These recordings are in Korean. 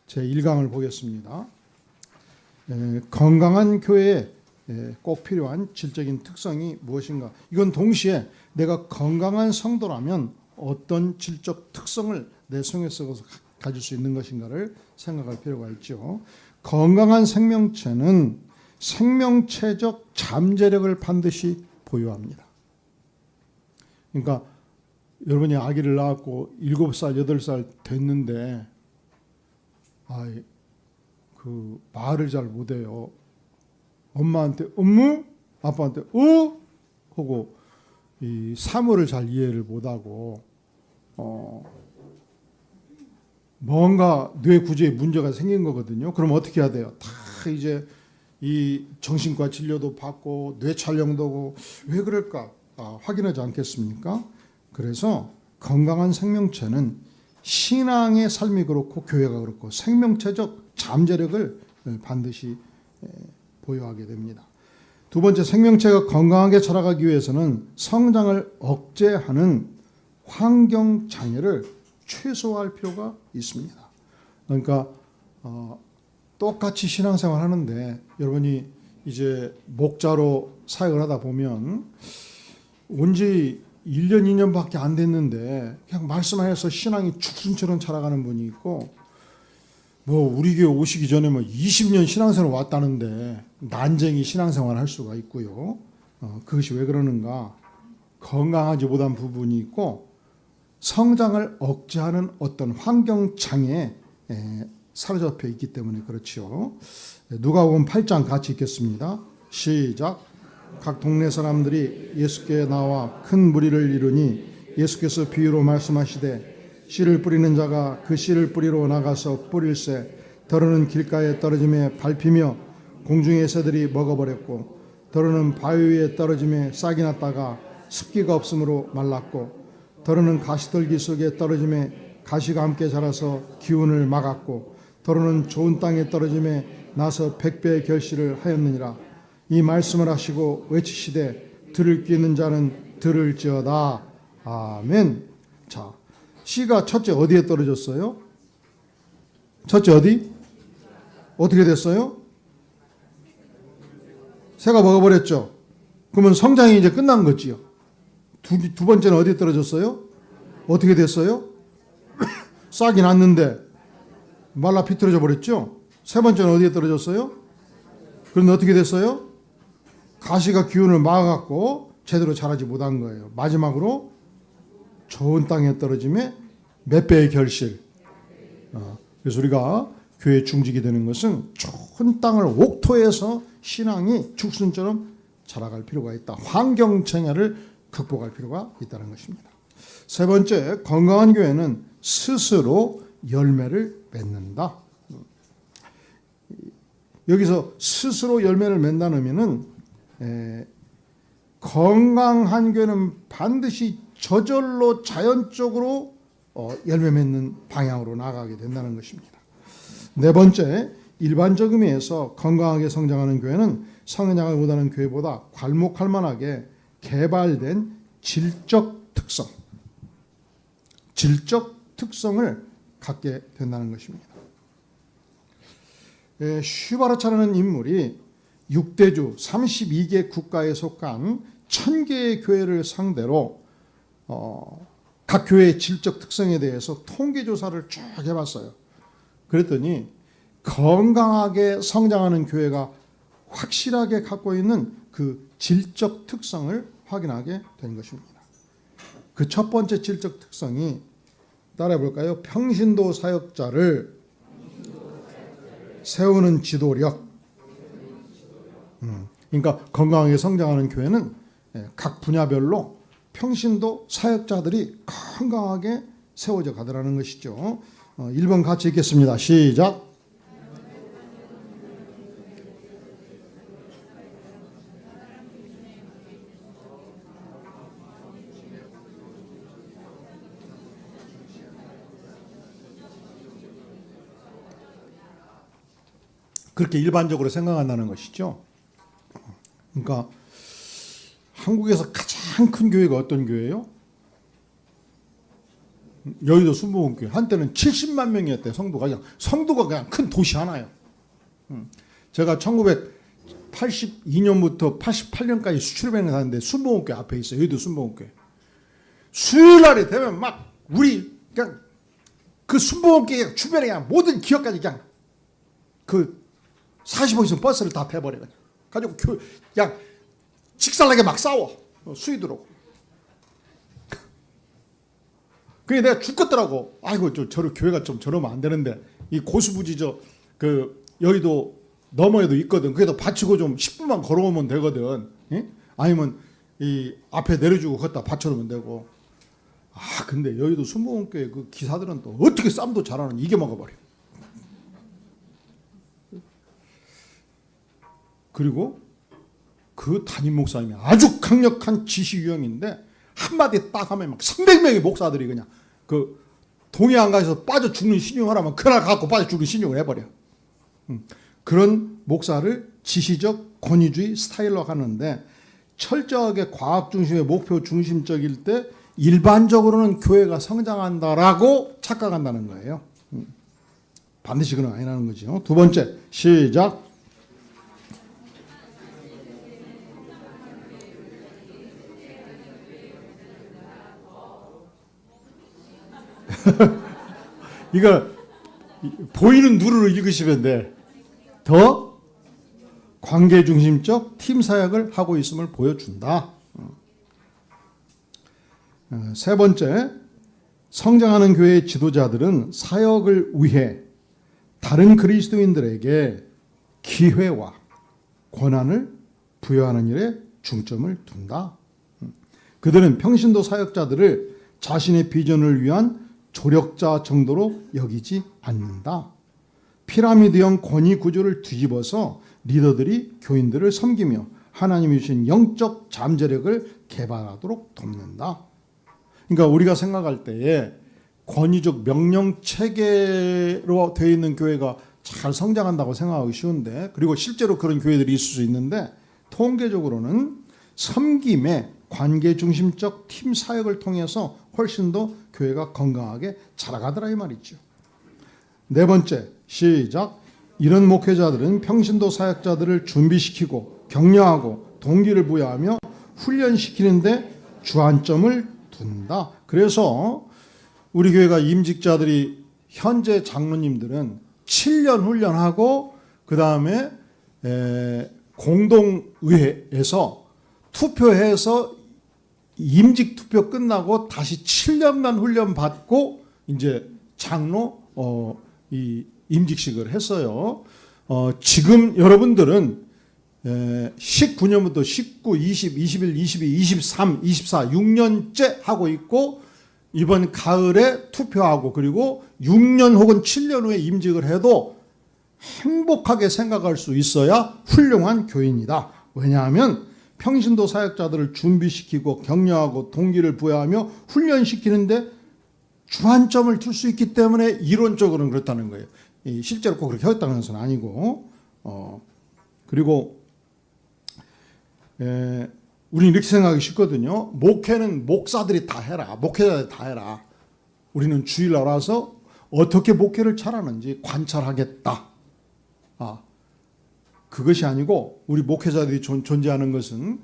제 1강을 보겠습니다. 건강한 교회에 꼭 필요한 질적인 특성이 무엇인가? 이건 동시에 내가 건강한 성도라면 어떤 질적 특성을 내 성에 썩어서 가질 수 있는 것인가를 생각할 필요가 있죠. 건강한 생명체는 생명체적 잠재력을 반드시 보유합니다. 그러니까 여러분이 아기를 낳았고 7살, 8살 됐는데 그 말을 잘 못해요. 엄마한테 엄무, 아빠한테 하고 이 사물을 잘 이해를 못하고 뭔가 뇌 구조에 문제가 생긴 거거든요. 그럼 어떻게 해야 돼요? 다 이제 이 정신과 진료도 받고 뇌 촬영도 하고 왜 그럴까 확인하지 않겠습니까? 그래서 건강한 생명체는 신앙의 삶이 그렇고 교회가 그렇고 생명체적 잠재력을 반드시 보유하게 됩니다. 두 번째, 생명체가 건강하게 자라가기 위해서는 성장을 억제하는 환경 장애를 최소화할 필요가 있습니다. 그러니까 똑같이 신앙생활 하는데 여러분이 이제 목자로 사역을 하다 보면 온지 1년, 2년밖에 안 됐는데 그냥 말씀하셔서 신앙이 죽순처럼 자라가는 분이 있고 우리 교회 오시기 전에 20년 신앙생활 왔다는데 난쟁이 신앙생활 할 수가 있고요. 그것이 왜 그러는가? 건강하지 못한 부분이 있고 성장을 억제하는 어떤 환경 장애에 사로잡혀 있기 때문에 그렇죠. 누가복음 8장 같이 읽겠습니다. 시작. 각 동네 사람들이 예수께 나와 큰 무리를 이루니 예수께서 비유로 말씀하시되 씨를 뿌리는 자가 그 씨를 뿌리러 나가서 뿌릴새 더러는 길가에 떨어짐에 밟히며 공중의 새들이 먹어버렸고 더러는 바위 위에 떨어짐에 싹이 났다가 습기가 없으므로 말랐고 더러는 가시떨기 속에 떨어짐에 가시가 함께 자라서 기운을 막았고 더러는 좋은 땅에 떨어짐에 나서 100배의 결실을 하였느니라. 이 말씀을 하시고 외치시되 들을 귀 있는 자는 들을지어다. 아멘. 자, 씨가 첫째 어디에 떨어졌어요? 첫째 어디? 어떻게 됐어요? 새가 먹어버렸죠. 그러면 성장이 이제 끝난 거지요. 두 번째는 어디에 떨어졌어요? 어떻게 됐어요? 싹이 났는데 말라 비틀어져 버렸죠. 세 번째는 어디에 떨어졌어요? 그런데 어떻게 됐어요? 가시가 기운을 막아갖고 제대로 자라지 못한 거예요. 마지막으로 좋은 땅에 떨어짐에 몇 배의 결실. 그래서 우리가 교회 중직이 되는 것은 좋은 땅을 옥토해서 신앙이 죽순처럼 자라갈 필요가 있다. 환경 장애를 극복할 필요가 있다는 것입니다. 세 번째, 건강한 교회는 스스로 열매를 맺는다. 여기서 스스로 열매를 맺는다는 의미는 건강한 교회는 반드시 저절로 자연적으로 열매 맺는 방향으로 나아가게 된다는 것입니다. 네 번째, 일반적 의미에서 건강하게 성장하는 교회는 성장을 못하는 교회보다 괄목할 만하게 개발된 질적 특성을 갖게 된다는 것입니다. 슈바르차라는 인물이 6대주 32개 국가에 속한 1000개의 교회를 상대로 각 교회의 질적 특성에 대해서 통계조사를 쭉 해봤어요. 그랬더니 건강하게 성장하는 교회가 확실하게 갖고 있는 그 질적 특성을 확인하게 된 것입니다. 그 첫 번째 질적 특성이 따라해 볼까요? 평신도 사역자를 세우는 지도력. 그러니까 건강하게 성장하는 교회는 각 분야별로 평신도 사역자들이 건강하게 세워져 가더라는 것이죠. 1번 같이 읽겠습니다. 시작. 그렇게 일반적으로 생각한다는 것이죠. 그러니까 한국에서 가장 큰 교회가 어떤 교회예요? 여의도 순복음교회 한때는 70만 명이었대요. 성도가 그냥 큰 도시 하나예요. 제가 1982년부터 88년까지 수출여행을 하는데 순복음교회 앞에 있어요. 여의도 순복음교회. 수요일날이 되면 막 우리 그냥 그 순복음교회 주변에 그냥 모든 기업까지 그냥 그 45선 버스를 다 대버려. 가지고 그냥 직살나게 막 싸워. 수위도록. 그게 내가 죽겠더라고. 아이고, 저런 교회가 좀 저러면 안 되는데. 이 고수부지 그 여의도 너머에도 있거든. 그래도 받치고 좀 10분만 걸어오면 되거든. 예? 아니면 이 앞에 내려주고 걷다 받쳐놓으면 되고. 아, 근데 여의도 순복음교회 그 기사들은 또 어떻게 쌈도 잘하는 이게 먹어버려. 그리고 그 담임 목사님이 아주 강력한 지시 유형인데 한마디 딱 하면 막 300명의 목사들이 그냥 그 동해안가에서 빠져 죽는 신용을 하면 그날 갖고 빠져 죽는 신용을 해버려. 그런 목사를 지시적 권위주의 스타일로 하는데 철저하게 과학 중심의 목표 중심적일 때 일반적으로는 교회가 성장한다라고 착각한다는 거예요. 반드시 그건 아니라는 거죠. 두 번째, 시작. 이거 보이는 누르로 읽으시면 돼. 더 관계중심적 팀 사역을 하고 있음을 보여준다. 세 번째, 성장하는 교회의 지도자들은 사역을 위해 다른 그리스도인들에게 기회와 권한을 부여하는 일에 중점을 둔다. 그들은 평신도 사역자들을 자신의 비전을 위한 조력자 정도로 여기지 않는다. 피라미드형 권위 구조를 뒤집어서 리더들이 교인들을 섬기며 하나님이 주신 영적 잠재력을 개발하도록 돕는다. 그러니까 우리가 생각할 때에 권위적 명령 체계로 되어 있는 교회가 잘 성장한다고 생각하기 쉬운데, 그리고 실제로 그런 교회들이 있을 수 있는데, 통계적으로는 섬김의 관계 중심적 팀 사역을 통해서 훨씬 더 교회가 건강하게 자라가더라 이 말이죠. 네 번째, 시작. 이런 목회자들은 평신도 사역자들을 준비시키고 격려하고 동기를 부여하며 훈련시키는데 주안점을 둔다. 그래서 우리 교회가 임직자들이 현재 장로님들은 7년 훈련하고 그 다음에 공동의회에서 투표해서 임직 투표 끝나고 다시 7년간 훈련 받고 이제 장로 이 임직식을 했어요. 지금 여러분들은 19년부터 19, 20, 21, 22, 23, 24, 6년째 하고 있고 이번 가을에 투표하고 그리고 6년 혹은 7년 후에 임직을 해도 행복하게 생각할 수 있어야 훌륭한 교인이다. 왜냐하면 평신도 사역자들을 준비시키고 격려하고 동기를 부여하며 훈련시키는데 주안점을 둘 수 있기 때문에 이론적으로는 그렇다는 거예요. 실제로 꼭 그렇게 하겠다는 것은 아니고 그리고 우리는 이렇게 생각하기 쉽거든요. 목회는 목사들이 다 해라. 목회자들이 다 해라. 우리는 주일날 와서 어떻게 목회를 잘하는지 관찰하겠다. 그것이 아니고 우리 목회자들이 존재하는 것은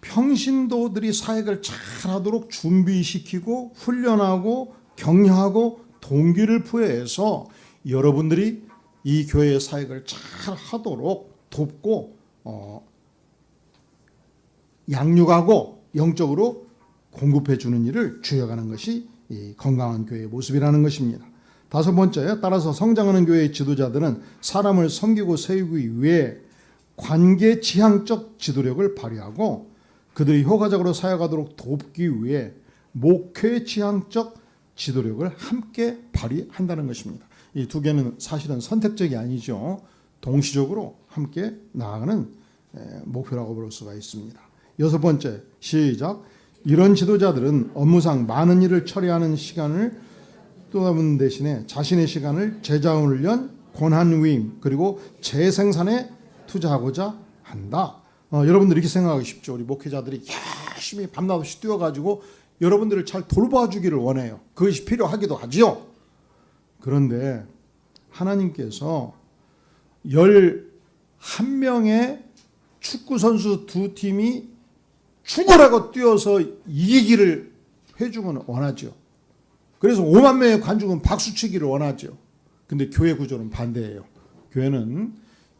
평신도들이 사역을 잘하도록 준비시키고 훈련하고 격려하고 동기를 부여해서 여러분들이 이 교회의 사역을 잘하도록 돕고 양육하고 영적으로 공급해 주는 일을 주역하는 것이 이 건강한 교회의 모습이라는 것입니다. 다섯 번째, 따라서 성장하는 교회의 지도자들은 사람을 섬기고 세우기 위해 관계 지향적 지도력을 발휘하고 그들이 효과적으로 사역하도록 돕기 위해 목회 지향적 지도력을 함께 발휘한다는 것입니다. 이 두 개는 사실은 선택적이 아니죠. 동시적으로 함께 나아가는 목표라고 볼 수가 있습니다. 여섯 번째, 시작. 이런 지도자들은 업무상 많은 일을 처리하는 시간을 쏟아붓는 대신에 자신의 시간을 제자훈련, 권한위임 그리고 재생산에 투자하고자 한다. 여러분들 이렇게 생각하기 쉽죠. 우리 목회자들이 열심히 밤낮없이 뛰어가지고 여러분들을 잘 돌봐주기를 원해요. 그것이 필요하기도 하지요. 그런데 하나님께서 11명의 축구선수 두 팀이 죽으라고 뛰어서 이기기를 회중은 원하죠. 그래서 5만 명의 관중은 박수치기를 원하죠. 근데 교회 구조는 반대예요. 교회는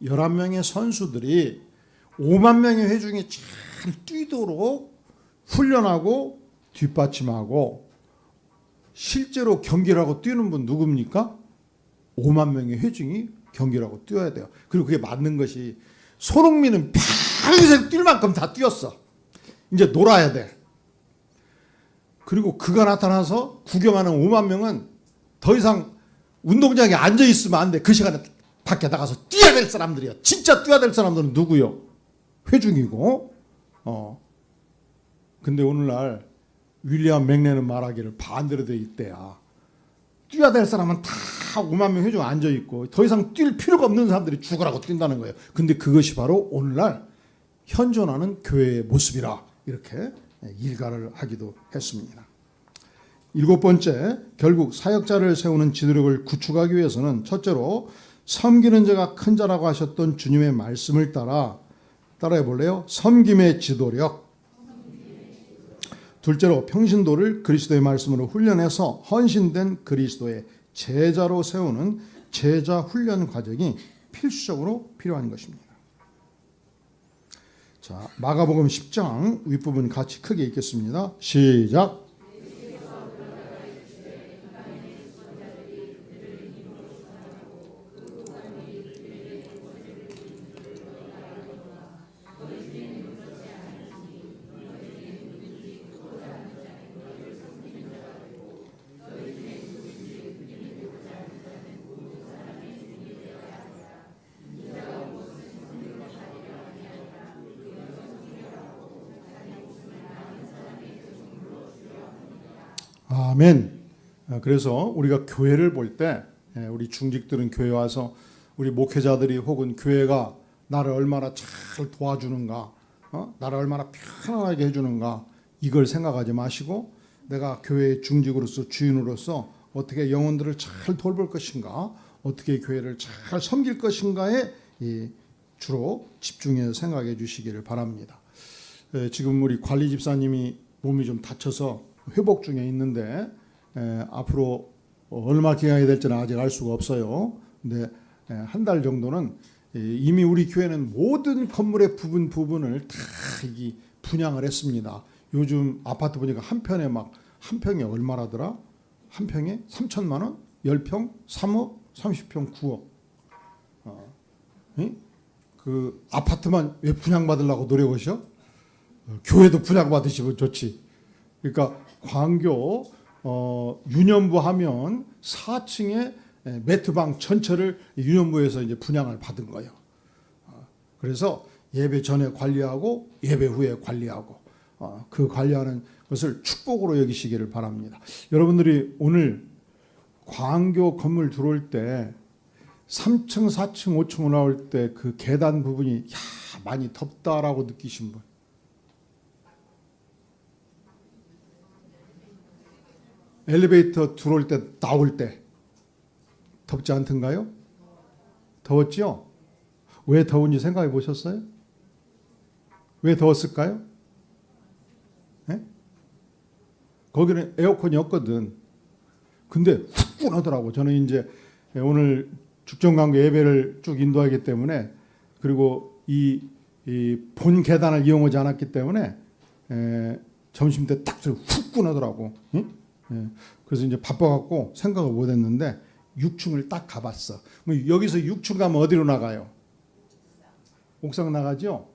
11명의 선수들이 5만 명의 회중이 잘 뛰도록 훈련하고 뒷받침하고 실제로 경기를 하고 뛰는 분 누굽니까? 5만 명의 회중이 경기를 하고 뛰어야 돼요. 그리고 그게 맞는 것이 손흥민은 평생 뛸 만큼 다 뛰었어. 이제 놀아야 돼. 그리고 그가 나타나서 구경하는 5만 명은 더 이상 운동장에 앉아 있으면 안 돼. 그 시간에 밖에 나가서 뛰어야 될 사람들이야. 진짜 뛰어야 될 사람들은 누구요? 회중이고. 근데 오늘날 윌리엄 맥레는 말하기를 반대로 돼 있대야. 뛰어야 될 사람은 다 5만 명 회중에 앉아 있고 더 이상 뛸 필요가 없는 사람들이 죽으라고 뛴다는 거예요. 근데 그것이 바로 오늘날 현존하는 교회의 모습이라 이렇게 일가를 하기도 했습니다. 7번째, 결국 사역자를 세우는 지도력을 구축하기 위해서는 첫째로 섬기는 자가 큰 자라고 하셨던 주님의 말씀을 따라해 볼래요? 섬김의 지도력. 둘째로 평신도를 그리스도의 말씀으로 훈련해서 헌신된 그리스도의 제자로 세우는 제자 훈련 과정이 필수적으로 필요한 것입니다. 자, 마가복음 10장 윗부분 같이 크게 읽겠습니다. 시작. 아멘. 그래서 우리가 교회를 볼 때 우리 중직들은 교회 와서 우리 목회자들이 혹은 교회가 나를 얼마나 잘 도와주는가, 나를 얼마나 편안하게 해주는가 이걸 생각하지 마시고 내가 교회의 중직으로서 주인으로서 어떻게 영혼들을 잘 돌볼 것인가, 어떻게 교회를 잘 섬길 것인가에 주로 집중해서 생각해 주시기를 바랍니다. 지금 우리 관리 집사님이 몸이 좀 다쳐서 회복 중에 있는데 앞으로 얼마 기간이 될지는 아직 알 수가 없어요. 근데 한 달 정도는 이미 우리 교회는 모든 건물의 부분을 다 분양을 했습니다. 요즘 아파트 보니까 한 평에 얼마라더라? 한 평에 3천만 원? 10평? 3억? 30평 9억. 그 아파트만 왜 분양받으려고 노력하셔? 교회도 분양받으시면 좋지. 그러니까 광교 유년부 하면 4층에 매트방 전체를 유년부에서 이제 분양을 받은 거예요. 그래서 예배 전에 관리하고 예배 후에 관리하고 그 관리하는 것을 축복으로 여기시기를 바랍니다. 여러분들이 오늘 광교 건물 들어올 때 3층, 4층, 5층 올라올 때 그 계단 부분이 많이 덥다라고 느끼신 분? 엘리베이터 들어올 때 나올 때 덥지 않던가요? 더웠죠? 왜 더운지 생각해 보셨어요? 왜 더웠을까요? 네? 거기는 에어컨이 없거든. 근데 후끈하더라고. 저는 이제 오늘 죽전광교 예배를 쭉 인도하기 때문에 그리고 이 본 계단을 이용하지 않았기 때문에 점심 때 딱 후끈하더라고. 그래서 이제 바빠갖고 생각을 못했는데 6층을 딱 가봤어. 여기서 6층 가면 어디로 나가요? 옥상 나가죠?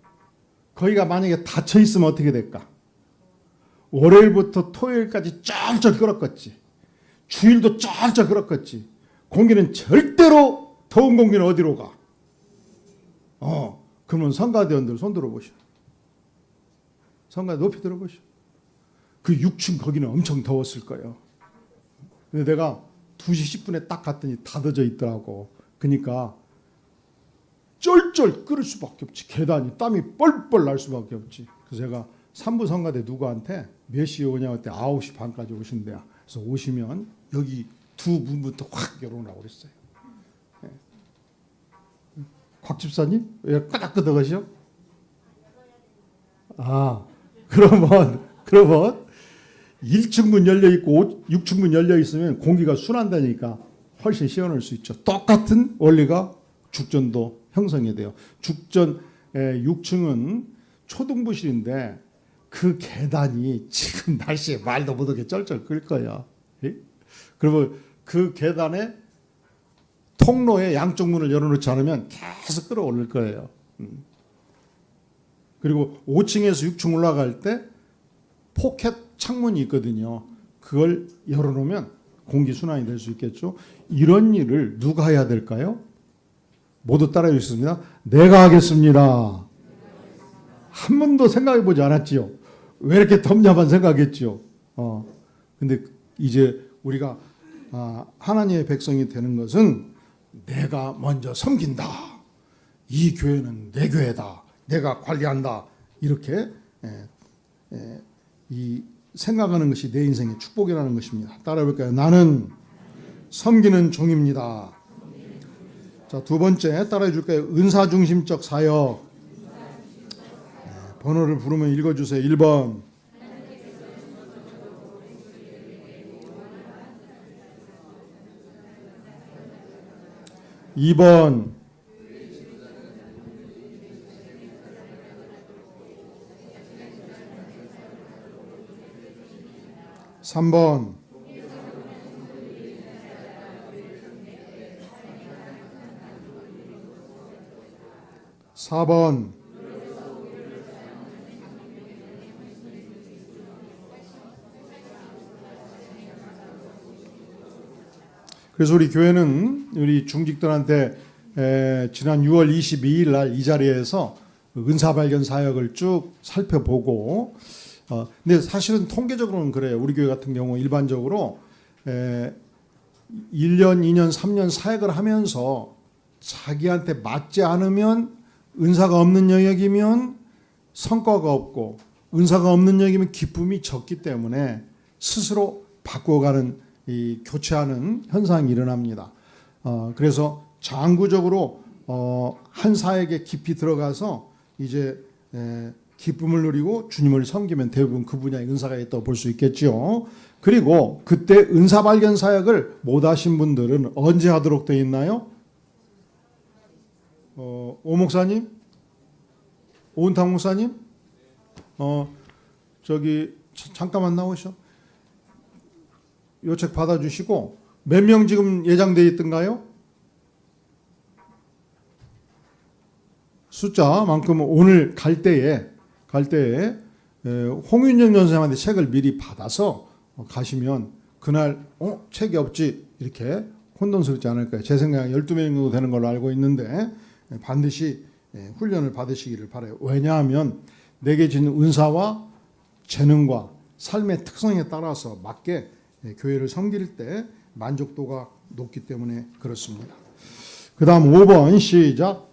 거기가 만약에 닫혀 있으면 어떻게 될까? 월요일부터 토요일까지 쩔쩔 끓었겠지. 주일도 쩔쩔 끓었겠지. 공기는 절대로 더운 공기는 어디로 가? 그러면 성가대원들 손 들어보시오. 성가 높이 들어보시오. 그 6층 거기는 엄청 더웠을 거예요. 근데 내가 2시 10분에 딱 갔더니 닫아져 있더라고. 그러니까 쩔쩔 끓을 수밖에 없지. 계단이 땀이 뻘뻘 날 수밖에 없지. 그래서 제가 3부 성가대 누구한테 몇 시에 오냐고 했더니 9시 반까지 오신대요. 그래서 오시면 여기 두 문부터 확 열어놓으라고 그랬어요. 예. 곽 집사님? 왜 끄덕끄덕하시죠? 그러면 1층 문 열려 있고 6층 문 열려 있으면 공기가 순한다니까 훨씬 시원할 수 있죠. 똑같은 원리가 죽전도 형성이 돼요. 죽전 6층은 초등부실인데 그 계단이 지금 날씨에 말도 못하게 쩔쩔 끓 거야. 그러면 그 계단에 통로에 양쪽 문을 열어놓지 않으면 계속 끌어올릴 거예요. 그리고 5층에서 6층 올라갈 때 포켓 창문이 있거든요. 그걸 열어놓으면 공기 순환이 될 수 있겠죠. 이런 일을 누가 해야 될까요? 모두 따라해 주셨습니다. 내가 하겠습니다. 한 번도 생각해 보지 않았지요. 왜 이렇게 덤냐만 생각했지요. 근데 이제 우리가 하나님의 백성이 되는 것은 내가 먼저 섬긴다. 이 교회는 내 교회다. 내가 관리한다. 이렇게 이 생각하는 것이 내 인생의 축복이라는 것입니다. 따라해 볼까요? 나는 섬기는 종입니다. 자, 두 번째 따라해 줄까요? 은사중심적 사역. 번호를 부르면 읽어주세요. 1번. 2번. 3번. 4번. '그래서 우리 교회는 우리 중직들한테 지난 6월 22일 날 이 자리에서 은사 발견 사역을 쭉 살펴보고, 근데 사실은 통계적으로는 그래요. 우리 교회 같은 경우 일반적으로 1년, 2년, 3년 사역을 하면서 자기한테 맞지 않으면, 은사가 없는 영역이면 성과가 없고, 은사가 없는 영역이면 기쁨이 적기 때문에 스스로 바꿔가는 이 교체하는 현상이 일어납니다. 그래서 장구적으로 한 사역에 깊이 들어가서 이제 기쁨을 누리고 주님을 섬기면 대부분 그 분야에 은사가 있다고 볼 수 있겠죠. 그리고 그때 은사 발견 사역을 못 하신 분들은 언제 하도록 되어 있나요? 오 목사님? 오은탕 목사님? 저기 잠깐만 나오셔. 요 책 받아주시고, 몇 명 지금 예정되어 있던가요? 숫자만큼 오늘 갈 때에 홍윤정 전사님한테 책을 미리 받아서 가시면 그날 책이 없지 이렇게 혼돈스럽지 않을 거예요. 제 생각에 12명 정도 되는 걸로 알고 있는데 반드시 훈련을 받으시기를 바라요. 왜냐하면 내게 주는 은사와 재능과 삶의 특성에 따라서 맞게 교회를 섬길 때 만족도가 높기 때문에 그렇습니다. 그 다음 5번 시작.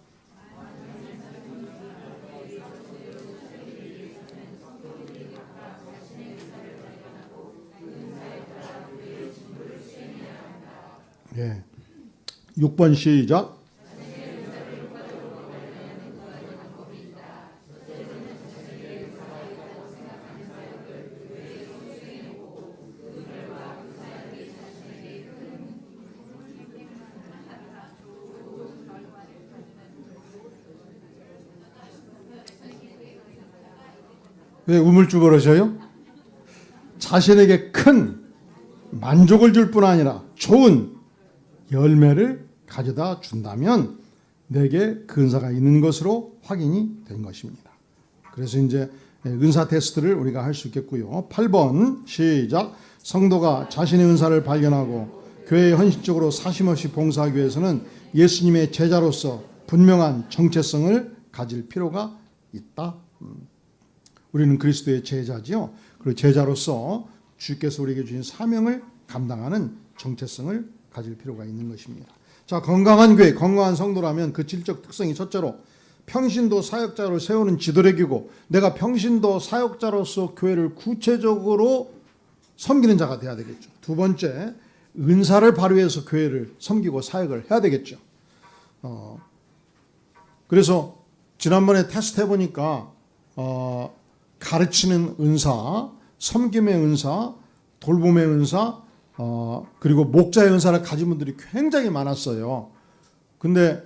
예. 6번 시작. 왜 우물쭈물하셔요? 자신에게 큰 만족을 줄 뿐 아니라 좋은 열매를 가져다 준다면 내게 그 은사가 있는 것으로 확인이 된 것입니다. 그래서 이제 은사 테스트를 우리가 할 수 있겠고요. 8번 시작. 성도가 자신의 은사를 발견하고 교회에 헌신적으로 사심없이 봉사하기 위해서는 예수님의 제자로서 분명한 정체성을 가질 필요가 있다. 우리는 그리스도의 제자지요. 그리고 제자로서 주께서 우리에게 주신 사명을 감당하는 정체성을 가질 필요가 있는 것입니다. 자, 건강한 교회, 건강한 성도라면 그 질적 특성이 첫째로 평신도 사역자로 세우는 지도력이고 내가 평신도 사역자로서 교회를 구체적으로 섬기는 자가 돼야 되겠죠. 두 번째, 은사를 발휘해서 교회를 섬기고 사역을 해야 되겠죠. 그래서 지난번에 테스트 해보니까 가르치는 은사, 섬김의 은사, 돌봄의 은사, 그리고 목자의 은사를 가진 분들이 굉장히 많았어요. 근데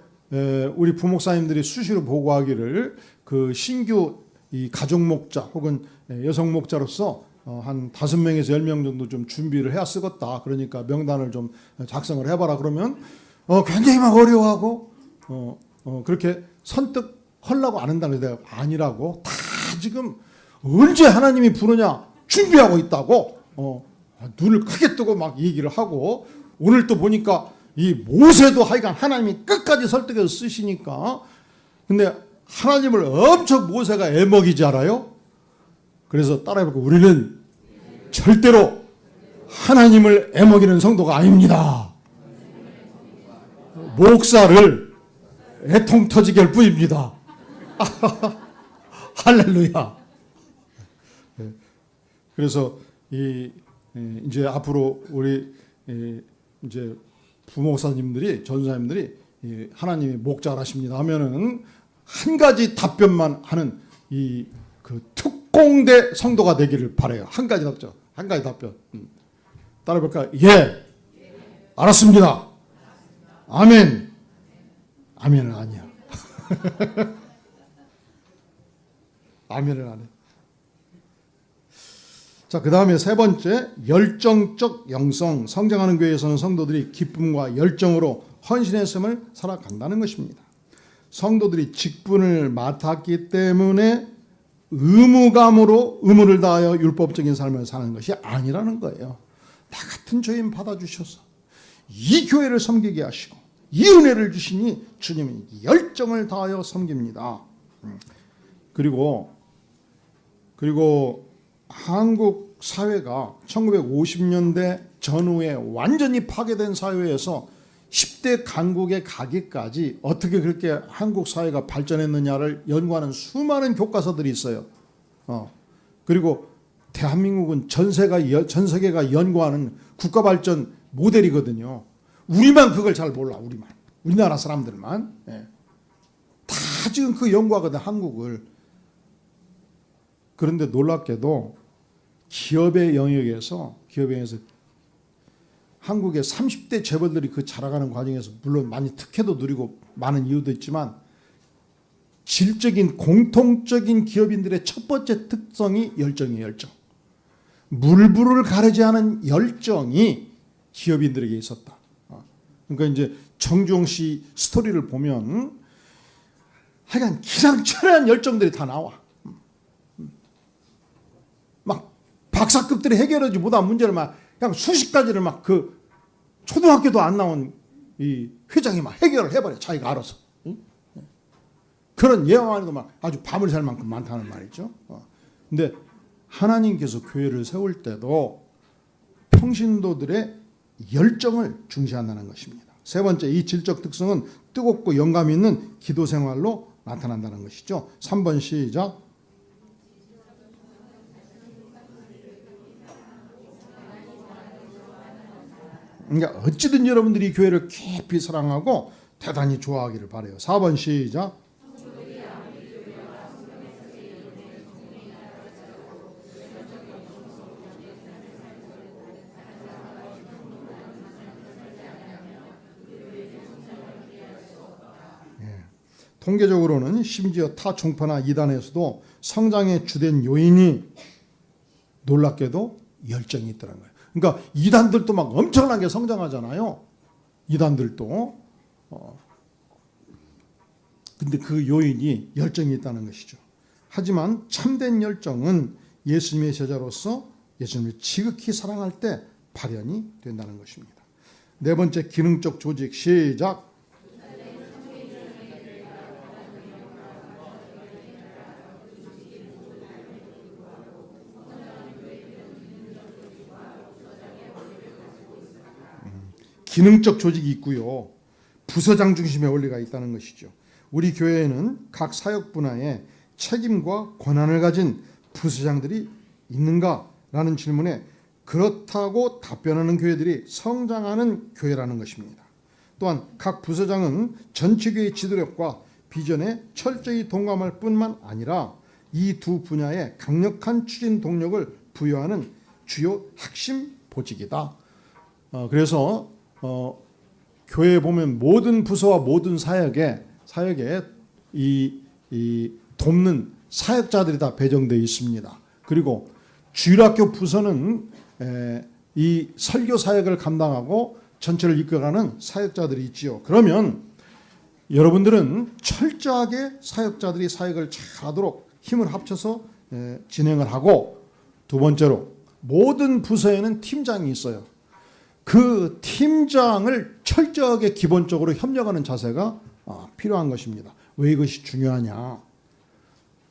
우리 부목사님들이 수시로 보고하기를 그 신규 이 가족 목자 혹은 여성 목자로서 한 5명에서 10명 정도 좀 준비를 해야 쓰겠다. 그러니까 명단을 좀 작성을 해봐라. 그러면 굉장히 막 어려워하고 그렇게 선뜻 하려고 안 한다는 데가 아니라고 다 지금 언제 하나님이 부르냐 준비하고 있다고 눈을 크게 뜨고 막 얘기를 하고 오늘 또 보니까 이 모세도 하여간 하나님이 끝까지 설득해서 쓰시니까 근데 하나님을 엄청 모세가 애먹이지 않아요? 그래서 따라해볼게요. 우리는 절대로 하나님을 애먹이는 성도가 아닙니다. 목사를 애통 터지게 할 뿐입니다. 할렐루야. 그래서 이제 앞으로 우리 이제 부목사님들이 전사님들이 하나님이 목자라십니다 하면은 한 가지 답변만 하는 그 특공대 성도가 되기를 바라요. 한 가지 답변. 한 가지 답변. 따라해볼까요? 예. 알았습니다. 아멘. 아멘은 아니야. 아멘은 안 해. 자, 그 다음에 세 번째, 열정적 영성. 성장하는 교회에서는 성도들이 기쁨과 열정으로 헌신의 삶을 살아간다는 것입니다. 성도들이 직분을 맡았기 때문에 의무를 다하여 율법적인 삶을 사는 것이 아니라는 거예요. 나 같은 죄인 받아주셔서 이 교회를 섬기게 하시고 이 은혜를 주시니 주님은 열정을 다하여 섬깁니다. 그리고 한국 사회가 1950년대 전후에 완전히 파괴된 사회에서 10대 강국에 가기까지 어떻게 그렇게 한국 사회가 발전했느냐를 연구하는 수많은 교과서들이 있어요. 그리고 대한민국은 전 세계가 연구하는 국가 발전 모델이거든요. 우리만 그걸 잘 몰라. 우리나라 사람들만. 다 지금 그 연구하거든, 한국을. 그런데 놀랍게도 기업의 영역에서 한국의 30대 재벌들이 그 자라가는 과정에서 물론 많이 특혜도 누리고 많은 이유도 있지만 질적인 공통적인 기업인들의 첫 번째 특성이 열정이에요. 열정. 물불을 가리지 않은 열정이 기업인들에게 있었다. 그러니까 이제 정주영 씨 스토리를 보면 하여간 기상천외한 열정들이 다 나와. 막 박사급들이 해결하지 못한 문제를 막 그냥 수십 가지를 막 그 초등학교도 안 나온 이 회장이 막 해결을 해버려. 자기가 알아서. 그런 예화만해도 막 아주 밤을 샐 만큼 많다는 말이죠. 근데 하나님께서 교회를 세울 때도 평신도들의 열정을 중시한다는 것입니다. 세 번째, 이 질적 특성은 뜨겁고 영감 있는 기도 생활로 나타난다는 것이죠. 3번 시작. 그러니까 어찌든 여러분들이 교회를 깊이 사랑하고 대단히 좋아하기를 바라요. 4번 시작. 통계적으로는 심지어 타 종파나 이단에서도 성장의 주된 요인이 놀랍게도 열정이 있더라는 거예요. 그러니까 이단들도 막 엄청나게 성장하잖아요. 이단들도. 근데 그 요인이 열정이 있다는 것이죠. 하지만 참된 열정은 예수님의 제자로서 예수님을 지극히 사랑할 때 발현이 된다는 것입니다. 네 번째, 기능적 조직 시작. 기능적 조직이 있고요. 부서장 중심의 원리가 있다는 것이죠. 우리 교회에는 각 사역 분야에 책임과 권한을 가진 부서장들이 있는가라는 질문에 그렇다고 답변하는 교회들이 성장하는 교회라는 것입니다. 또한 각 부서장은 전체 교회의 지도력과 비전에 철저히 동감할 뿐만 아니라 이 두 분야에 강력한 추진 동력을 부여하는 주요 핵심 보직이다. 그래서 교회에 보면 모든 부서와 모든 사역에 이 돕는 사역자들이 다 배정되어 있습니다. 그리고 주일학교 부서는 이 설교 사역을 감당하고 전체를 이끌어가는 사역자들이 있지요. 그러면 여러분들은 철저하게 사역자들이 사역을 잘하도록 힘을 합쳐서 진행을 하고, 두 번째로 모든 부서에는 팀장이 있어요. 그 팀장을 철저하게 기본적으로 협력하는 자세가 필요한 것입니다. 왜 이것이 중요하냐?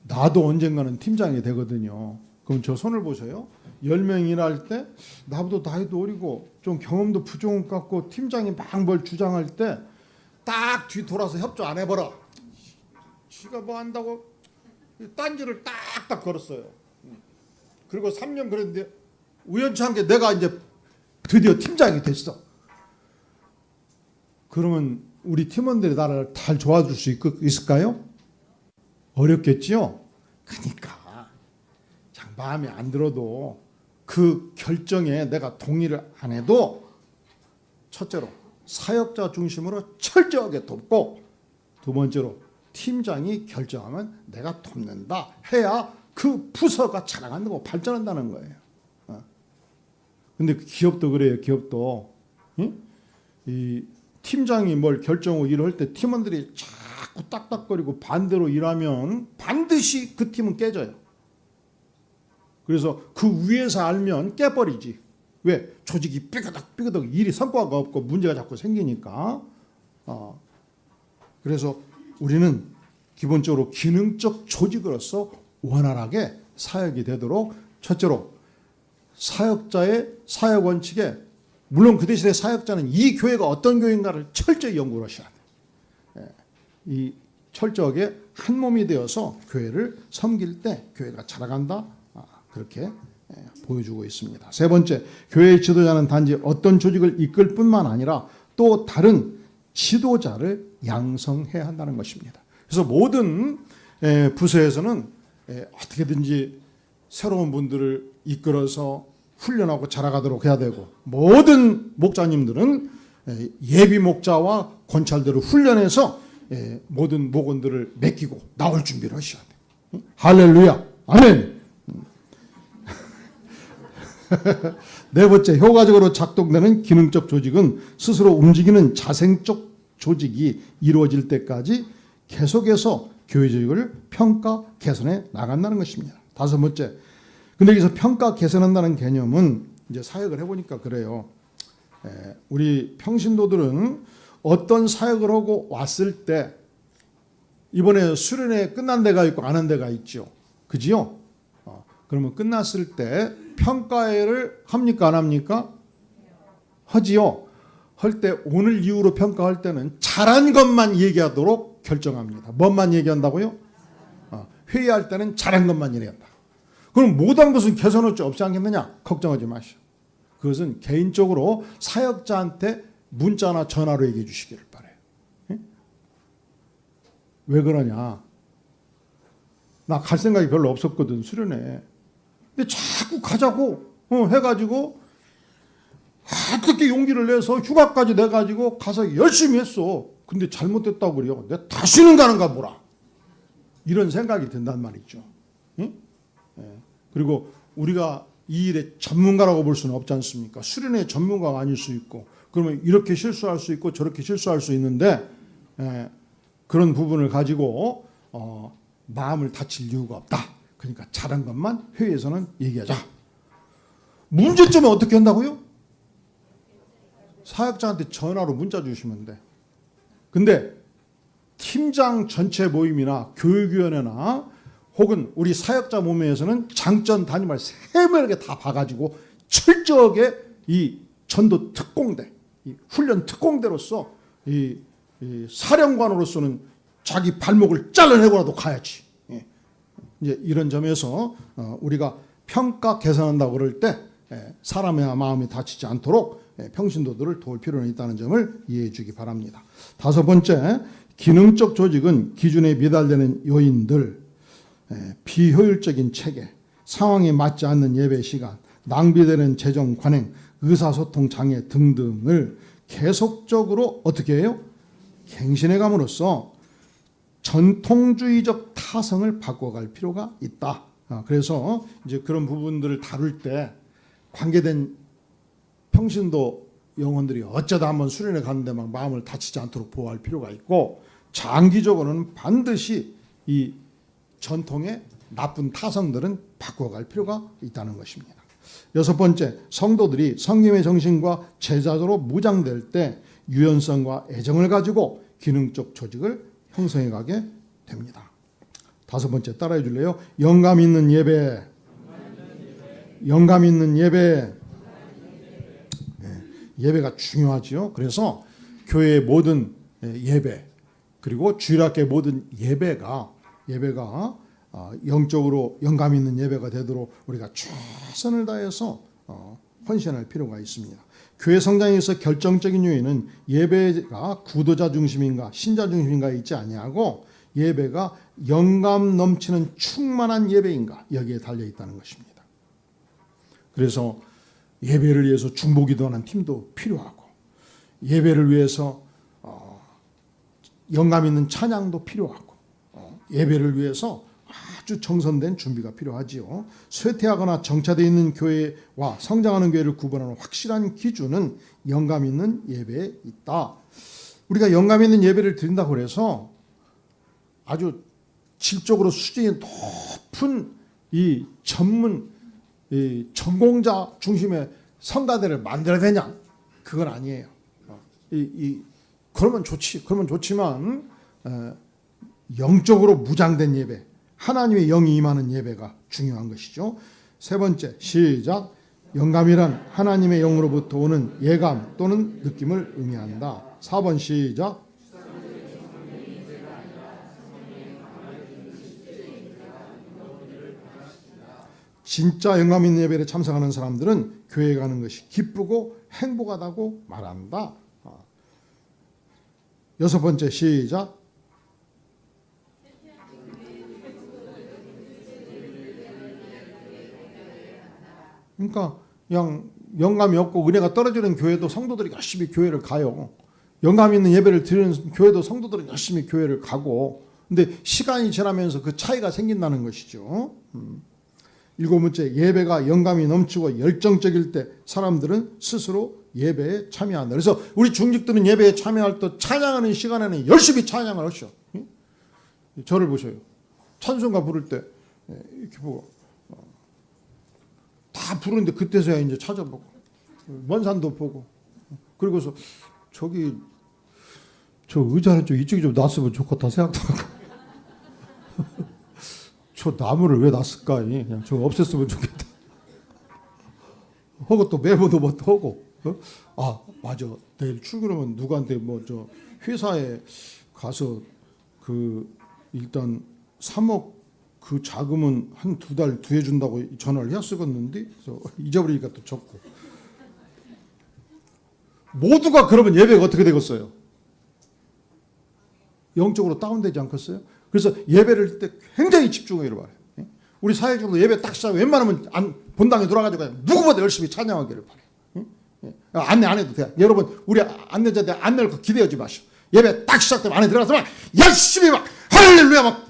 나도 언젠가는 팀장이 되거든요. 그럼 저 손을 보세요. 10명 일할 때 나보다 나이도 어리고 좀 경험도 부족한 것 같고 팀장이 막 뭘 주장할 때 딱 뒤돌아서 협조 안 해봐라. 지가 뭐 한다고 딴지를 딱딱 걸었어요. 그리고 3년 그랬는데 우연찮게 내가 이제 드디어 팀장이 됐어. 그러면 우리 팀원들이 나를 잘 도와줄 수 있을까요? 어렵겠지요. 그러니까 마음에 안 들어도 그 결정에 내가 동의를 안 해도 첫째로 사역자 중심으로 철저하게 돕고, 두 번째로 팀장이 결정하면 내가 돕는다 해야 그 부서가 자라간다고 발전한다는 거예요. 근데 기업도 그래요. 기업도 이 팀장이 뭘 결정하고 일을 할 때 팀원들이 자꾸 딱딱거리고 반대로 일하면 반드시 그 팀은 깨져요. 그래서 그 위에서 알면 깨버리지. 왜? 조직이 삐그덕 일이 성과가 없고 문제가 자꾸 생기니까. 그래서 우리는 기본적으로 기능적 조직으로서 원활하게 사역이 되도록, 첫째로 사역자의 사역 원칙에, 물론 그 대신에 사역자는 이 교회가 어떤 교회인가를 철저히 연구를 하셔야 돼요. 이 철저하게 한 몸이 되어서 교회를 섬길 때 교회가 자라간다. 그렇게 보여주고 있습니다. 세 번째, 교회의 지도자는 단지 어떤 조직을 이끌 뿐만 아니라 또 다른 지도자를 양성해야 한다는 것입니다. 그래서 모든 부서에서는 어떻게든지 새로운 분들을 이끌어서 훈련하고 자라가도록 해야 되고, 모든 목자님들은 예비 목자와 권찰들을 훈련해서 모든 목원들을 맡기고 나올 준비를 하셔야 돼요. 할렐루야, 아멘. 네 번째, 효과적으로 작동되는 기능적 조직은 스스로 움직이는 자생적 조직이 이루어질 때까지 계속해서 교회 조직을 평가 개선해 나간다는 것입니다. 다섯 번째, 근데 여기서 평가 개선한다는 개념은 이제 사역을 해보니까 그래요. 우리 평신도들은 어떤 사역을 하고 왔을 때, 이번에 수련회 끝난 데가 있고 안 한 데가 있죠. 그지요? 그러면 끝났을 때 평가를 합니까 안 합니까? 하지요. 할 때 오늘 이후로 평가할 때는 잘한 것만 얘기하도록 결정합니다. 뭔만 얘기한다고요? 회의할 때는 잘한 것만 얘기한다. 그럼 못한 것은 개선할 수 없지 않겠느냐? 걱정하지 마시오. 그것은 개인적으로 사역자한테 문자나 전화로 얘기해 주시기를 바라요. 왜 그러냐? 나 갈 생각이 별로 없었거든, 수련회. 근데 자꾸 가자고 해가지고 어떻게 용기를 내서 휴가까지 내가지고 가서 열심히 했어. 근데 잘못됐다고 그래요. 내가 다시는 가는가 보라. 이런 생각이 든단 말이죠. 그리고 우리가 이 일의 전문가라고 볼 수는 없지 않습니까? 수련회 전문가가 아닐 수 있고, 그러면 이렇게 실수할 수 있고 저렇게 실수할 수 있는데, 그런 부분을 가지고 마음을 다칠 이유가 없다. 그러니까 잘한 것만 회의에서는 얘기하자. 문제점은 어떻게 한다고요? 사역자한테 전화로 문자 주시면 돼. 근데 팀장 전체 모임이나 교육위원회나 혹은 우리 사역자 모임에서는 장전 단임을 세밀하게 다 봐가지고 철저하게 이 전도 특공대, 이 훈련 특공대로서 이 사령관으로서는 자기 발목을 잘라내고라도 가야지. 예. 이제 이런 점에서 우리가 평가 개선한다고 그럴 때 사람의 마음이 다치지 않도록 평신도들을 도울 필요는 있다는 점을 이해해 주기 바랍니다. 다섯 번째, 기능적 조직은 기준에 미달되는 요인들, 비효율적인 체계, 상황에 맞지 않는 예배 시간, 낭비되는 재정 관행, 의사소통 장애 등등을 계속적으로 어떻게 해요? 갱신해 감으로써 전통주의적 타성을 바꿔갈 필요가 있다. 그래서 이제 그런 부분들을 다룰 때 관계된 평신도 영혼들이 어쩌다 한번 수련회 가는데 막 마음을 다치지 않도록 보호할 필요가 있고, 장기적으로는 반드시 이 전통의 나쁜 타성들은 바꿔갈 필요가 있다는 것입니다. 여섯 번째, 성도들이 성김의 정신과 제자도로 무장될 때 유연성과 애정을 가지고 기능적 조직을 형성해 가게 됩니다. 다섯 번째, 따라해 줄래요? 영감 있는 예배. 영감 있는 예배. 예배가 중요하지요. 그래서 교회의 모든 예배, 그리고 주일학교의 모든 예배가 영적으로 영감 있는 예배가 되도록 우리가 최선을 다해서 헌신할 필요가 있습니다. 교회 성장에 있어 결정적인 요인은 예배가 구도자 중심인가 신자 중심인가에 있지 아니하고 예배가 영감 넘치는 충만한 예배인가 여기에 달려 있다는 것입니다. 그래서 예배를 위해서 중보기도하는 팀도 필요하고, 예배를 위해서 영감 있는 찬양도 필요하고, 예배를 위해서 아주 정선된 준비가 필요하지요. 쇠퇴하거나 정차되어 있는 교회와 성장하는 교회를 구분하는 확실한 기준은 영감 있는 예배에 있다. 우리가 영감 있는 예배를 드린다고 해서 아주 질적으로 수준이 높은 이 전공자 중심의 성가대를 만들어야 되냐? 그건 아니에요. 그러면 좋지만 영적으로 무장된 예배, 하나님의 영이 임하는 예배가 중요한 것이죠. 세 번째, 시작. 영감이란 하나님의 영으로부터 오는 예감 또는 느낌을 의미한다. 4번 시작. 진짜 영감 있는 예배에 참석하는 사람들은 교회에 가는 것이 기쁘고 행복하다고 말한다. 여섯 번째 시작. 그러니까 그냥 영감이 없고 은혜가 떨어지는 교회도 성도들이 열심히 교회를 가요. 영감 있는 예배를 드리는 교회도 성도들은 열심히 교회를 가고, 근데 시간이 지나면서 그 차이가 생긴다는 것이죠. 일곱 번째, 예배가 영감이 넘치고 열정적일 때 사람들은 스스로 예배에 참여한다. 그래서 우리 중직들은 예배에 참여할 때 찬양하는 시간에는 열심히 찬양을 하셔. 저를 보셔요. 찬송가 부를 때 이렇게 보고 다 부르는데 그때서야 이제 찾아보고 먼 산도 보고, 그리고서 저 의자는 좀 이쪽이 좀 놨으면 좋겠다 생각도 하고 저 나무를 왜 놨을까? 그냥 저거 없앴으면 좋겠다. 하고 또 메모도 뭐 하고. 아 맞아. 내일 출근하면 누구한테 뭐 저 회사에 가서 그 일단 3억 그 자금은 한 2달 뒤에 준다고 전화를 해야 쓰겠는데, 그래서 잊어버리니까 또 적고. 모두가 그러면 예배가 어떻게 되겠어요? 영적으로 다운되지 않겠어요? 그래서 예배를 할 때 굉장히 집중하기를 바래요. 우리 사회적으로 예배 딱 시작하면 웬만하면 본당에 돌아가지고 누구보다 열심히 찬양하기를 바래요. 안내 안 해도 돼. 여러분 우리 안내자들 안내를 기대하지 마시오. 예배 딱 시작되면 안에 들어가서 막 열심히 막 할렐루야 막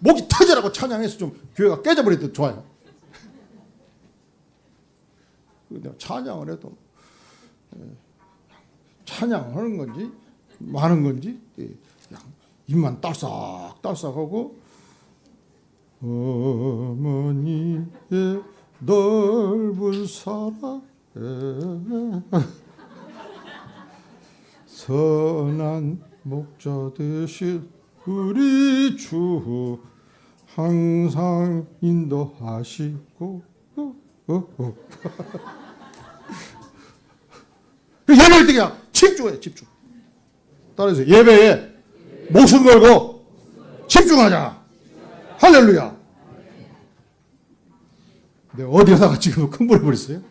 목이 터져라고 찬양해서 좀 교회가 깨져버리도 좋아요. 찬양을 해도 찬양하는 건지 많은 건지 입만 딸싹딸싹하고 어머니의 넓은 사랑에 선한 목자 되신 우리 주 항상 인도하시고 예배할 때 그냥 집중해. 집중. 따라서 예배에 목숨 걸고 집중하자. 할렐루야. 네, 어디 하다가 지금 흥분해 버렸어요.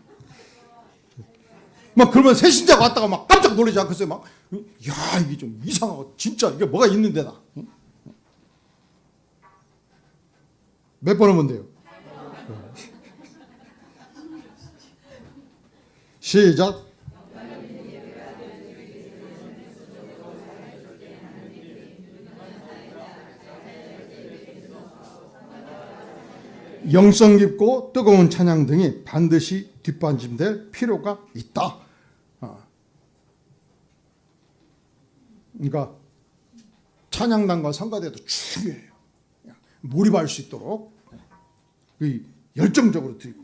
막 그러면 새신자가 왔다가 막 깜짝 놀라지 않겠어요? 막, 야, 이게 좀 이상하고, 진짜 이게 뭐가 있는데다. 몇 번 하면 돼요? 시작. 영성 깊고 뜨거운 찬양 등이 반드시 뒷받침될 필요가 있다. 그러니까 찬양단과 성가대도 중요해요. 몰입할 수 있도록 열정적으로 드리고,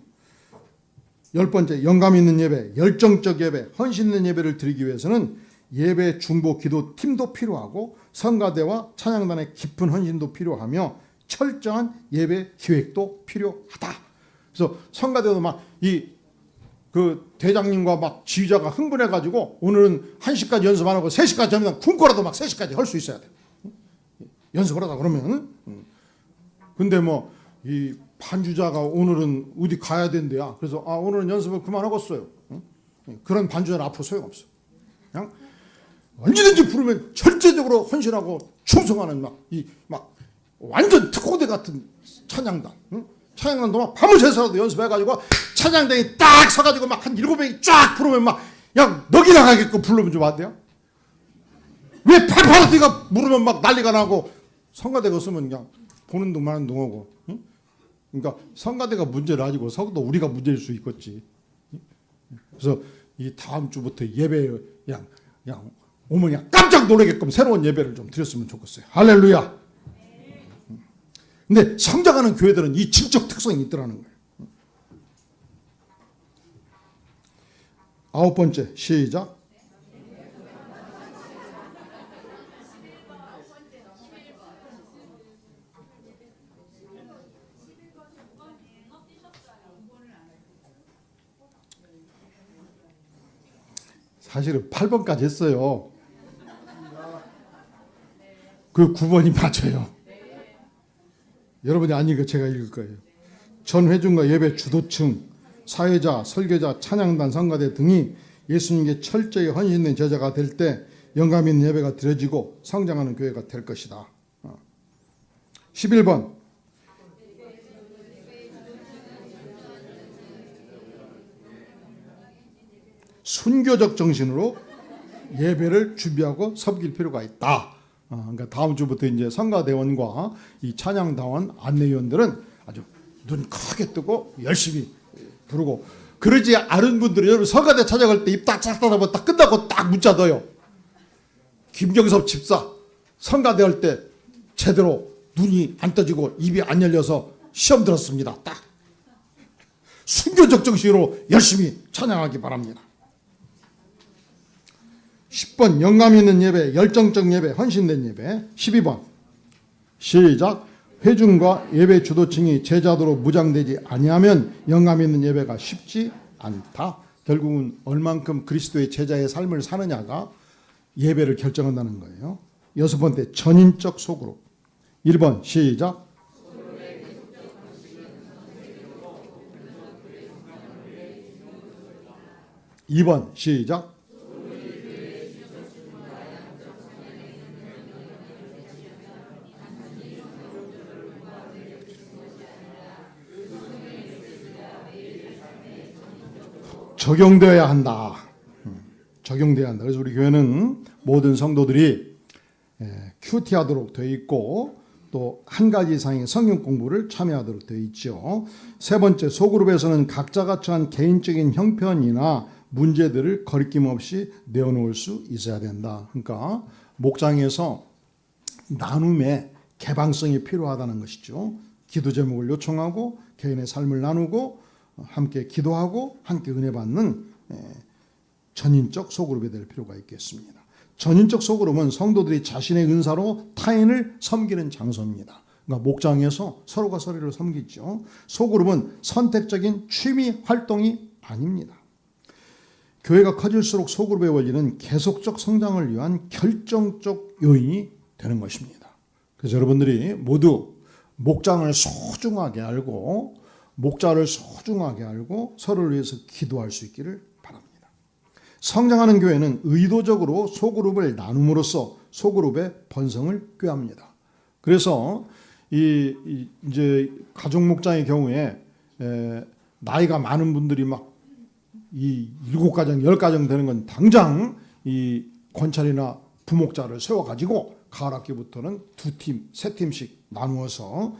10번째, 영감 있는 예배, 열정적 예배, 헌신 있는 예배를 드리기 위해서는 예배 중보 기도 팀도 필요하고 성가대와 찬양단의 깊은 헌신도 필요하며 철저한 예배 기획도 필요하다. 그래서 성가대도 막 그 대장님과 막 지휘자가 흥분해가지고 오늘은 1시까지 연습 안 하고 3시까지 하면 굶고라도 막 3시까지 할 수 있어야 돼. 연습을 하다 그러면. 근데 뭐 이 반주자가 오늘은 어디 가야 된대야. 그래서 오늘은 연습을 그만하겠어요. 그런 반주자는 앞으로 소용없어. 그냥 언제든지 부르면 절제적으로 헌신하고 충성하는 막 완전 특공대 같은 찬양단. 찬양단도 막 밤새서라도 연습해가지고 찬양단이 딱 서가지고 막 한 7명이 쫙 부르면 막 그냥 넋이 나가게끔 부르면 좀 안 돼요? 왜 팔팔뛰가 부르면 막 난리가 나고 성가대가 없으면 그냥 보는 둥 마는 둥 하고. 그러니까 성가대가 문제를 아니고 성도 우리가 문제일 수 있겠지. 그래서 이 다음 주부터 예배 그냥 오면 그냥 깜짝 놀라게끔 새로운 예배를 좀 드렸으면 좋겠어요. 할렐루야. 근데 성장하는 교회들은 이 질적 특성이 있더라는 거예요. 9번째, 시작. 사실은 8번까지 했어요. 그 9번이 맞아요. 여러분이 아니니까 제가 읽을 거예요. 전 회중과 예배 주도층, 사회자, 설교자, 찬양단, 성가대 등이 예수님께 철저히 헌신된 제자가 될 때 영감 있는 예배가 드려지고 성장하는 교회가 될 것이다. 11번. 순교적 정신으로 예배를 준비하고 섬길 필요가 있다. 그러니까 다음 주부터 이제 성가대원과 이 찬양다원 안내위원들은 아주 눈 크게 뜨고 열심히 부르고, 그러지 않은 분들은 여러분 성가대 찾아갈 때 입 딱 짝짝하면 딱 끝나고 딱 문자 넣어요. 김경섭 집사 성가대 할 때 제대로 눈이 안 떠지고 입이 안 열려서 시험 들었습니다. 딱 순교적 정신으로 열심히 찬양하기 바랍니다. 10번 영감 있는 예배, 열정적 예배, 헌신된 예배. 12번 시작. 회중과 예배 주도층이 제자도로 무장되지 아니하면 영감 있는 예배가 쉽지 않다. 결국은 얼만큼 그리스도의 제자의 삶을 사느냐가 예배를 결정한다는 거예요. 6번째 전인적 소그룹. 1번 시작. 2번 시작. 적용되어야 한다. 적용되어야 한다. 그래서 우리 교회는 모든 성도들이 큐티하도록 되어 있고 또 한 가지 이상의 성경 공부를 참여하도록 되어 있죠. 세 번째, 소그룹에서는 각자가 처한 개인적인 형편이나 문제들을 거리낌 없이 내어놓을 수 있어야 된다. 그러니까 목장에서 나눔의 개방성이 필요하다는 것이죠. 기도 제목을 요청하고 개인의 삶을 나누고 함께 기도하고 함께 은혜 받는 전인적 소그룹이 될 필요가 있겠습니다. 전인적 소그룹은 성도들이 자신의 은사로 타인을 섬기는 장소입니다. 그러니까 목장에서 서로가 서로를 섬기죠. 소그룹은 선택적인 취미 활동이 아닙니다. 교회가 커질수록 소그룹의 원리는 계속적 성장을 위한 결정적 요인이 되는 것입니다. 그래서 여러분들이 모두 목장을 소중하게 알고 목자를 소중하게 알고 서로를 위해서 기도할 수 있기를 바랍니다. 성장하는 교회는 의도적으로 소그룹을 나눔으로써 소그룹의 번성을 꾀합니다. 그래서 이제 가족 목장의 경우에 나이가 많은 분들이 막 이 7가정, 10가정 되는 건 당장 이 권찰이나 부목자를 세워가지고 가을 학기부터는 2팀, 3팀씩 나누어서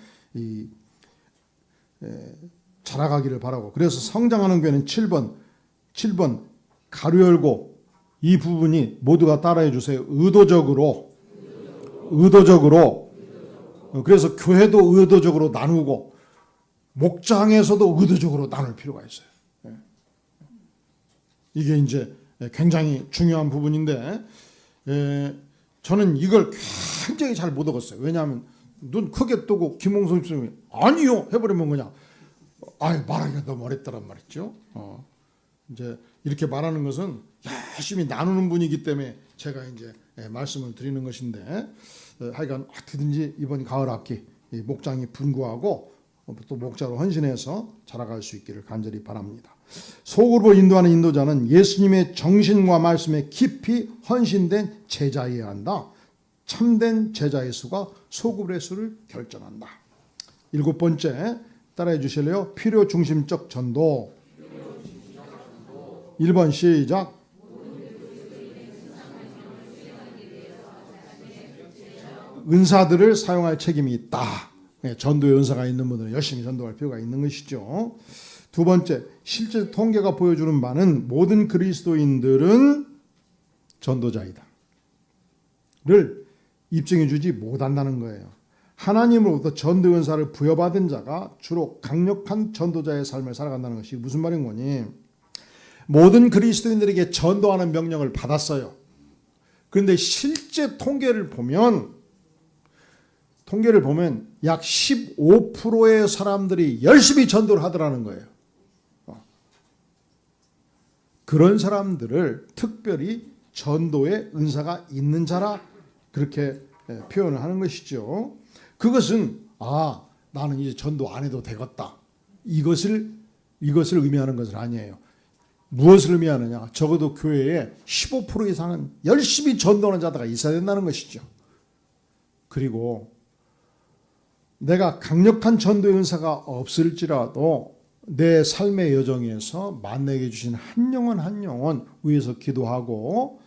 자라가기를 바라고, 그래서 성장하는 교회는 7번 가로 열고 이 부분이 모두가 따라해 주세요. 의도적으로. 그래서 교회도 의도적으로 나누고 목장에서도 의도적으로 나눌 필요가 있어요. 이게 이제 굉장히 중요한 부분인데 저는 이걸 굉장히 잘 못 얻었어요. 왜냐하면 눈 크게 뜨고 김홍성 집사님이 아니요 해버리면 그냥 말하기가 너무 어렵다란 말이죠. 이제 이렇게 말하는 것은 열심히 나누는 분이기 때문에 제가 이제 말씀을 드리는 것인데, 하여간 어떻게든지 이번 가을 학기 목장이 분구하고 또 목자로 헌신해서 자라갈 수 있기를 간절히 바랍니다. 소그룹을 인도하는 인도자는 예수님의 정신과 말씀에 깊이 헌신된 제자여야 한다. 참된 제자의 수가 소그룹의 수를 결정한다. 7번째 따라해 주실래요? 필요 중심적 전도. 1번 시작. 은사들을 사용할 책임이 있다. 전도의 은사가 있는 분들은 열심히 전도할 필요가 있는 것이죠. 2번째, 실제 통계가 보여주는 바는 모든 그리스도인들은 전도자이다 를 입증해 주지 못한다는 거예요. 하나님으로부터 전도 은사를 부여받은 자가 주로 강력한 전도자의 삶을 살아간다는 것이 무슨 말인 거니? 모든 그리스도인들에게 전도하는 명령을 받았어요. 그런데 실제 통계를 보면 약 15%의 사람들이 열심히 전도를 하더라는 거예요. 그런 사람들을 특별히 전도의 은사가 있는 자라 그렇게 표현을 하는 것이죠. 그것은 나는 이제 전도 안 해도 되겠다, 이것을 의미하는 것은 아니에요. 무엇을 의미하느냐? 적어도 교회에 15% 이상은 열심히 전도하는 자가 있어야 된다는 것이죠. 그리고 내가 강력한 전도의 은사가 없을지라도 내 삶의 여정에서 만나게 주신 한 영혼 위해서 기도하고,